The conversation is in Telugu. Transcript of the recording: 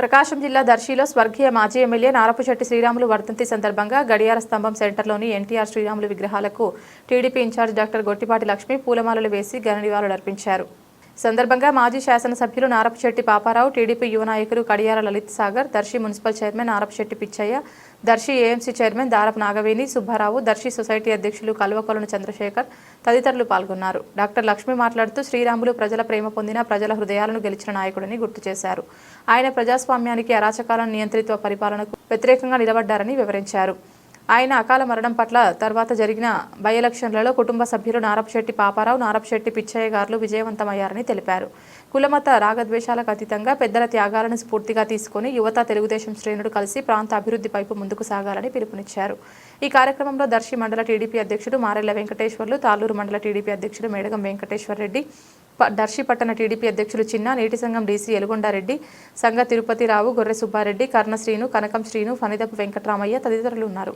ప్రకాశం జిల్లా దర్శిలో స్వర్గీయ మాజీ ఎమ్మెల్యే నారపుచెట్టి శ్రీరాములు వర్ధంతి సందర్భంగా గడియార స్తంభం సెంటర్లోని ఎన్టీఆర్ శ్రీరాములు విగ్రహాలకు TDP in charge doctor Gottipati Lakshmi పూలమాలలు వేసి ఘన నివాళులర్పించారు. సందర్భంగా మాజీ శాసనసభ్యులు నారపుచెట్టి పాపారావు, టీడీపీ యువ నాయకులు Kadiyara Lalith Sagar, Darsi municipal chairman Narapuchetti Pichaiah, Darsi AMC chairman Darapu Nagaveni Subbarao, Darsi society అధ్యక్షులు కల్వకొలను చంద్రశేఖర్ తదితరులు పాల్గొన్నారు. డాక్టర్ లక్ష్మి మాట్లాడుతూ శ్రీరాములు ప్రజల ప్రేమ పొందిన, ప్రజల హృదయాలను గెలిచిన నాయకుడని గుర్తు చేశారు. ఆయన ప్రజాస్వామ్యానికి, అరాచకాలను, నియంత్రిత పరిపాలనకు వ్యతిరేకంగా నిలబడ్డారని వివరించారు. ఆయన అకాల మరణం పట్ల తర్వాత జరిగిన బై ఎలక్షన్లలో కుటుంబ సభ్యులు నారపుచెట్టి పాపారావు, నారపుచెట్టి పిచ్చయ్య గారు విజయవంతమయ్యారని తెలిపారు. కులమత రాగద్వేషాలకు అతీతంగా పెద్దల త్యాగాలను స్ఫూర్తిగా తీసుకుని యువత, తెలుగుదేశం శ్రేణులు కలిసి ప్రాంత అభివృద్ధి వైపు ముందుకు సాగాలని పిలుపునిచ్చారు. ఈ కార్యక్రమంలో దర్శి మండల టీడీపీ అధ్యక్షుడు మారెళ్ల వెంకటేశ్వర్లు, తాళ్లూరు మండల టీడీపీ అధ్యక్షుడు మేడగం వెంకటేశ్వర్ రెడ్డి, దర్శి పట్టణ టీడీపీ అధ్యక్షులు చిన్న, నీటి సంఘం డీసీ ఎలుగొండారెడ్డి, సంఘ తిరుపతిరావు, గొర్రె సుబ్బారెడ్డి, కర్ణ శ్రీను, కనకం శ్రీను, ఫణిదపు వెంకటరామయ్య తదితరులు ఉన్నారు.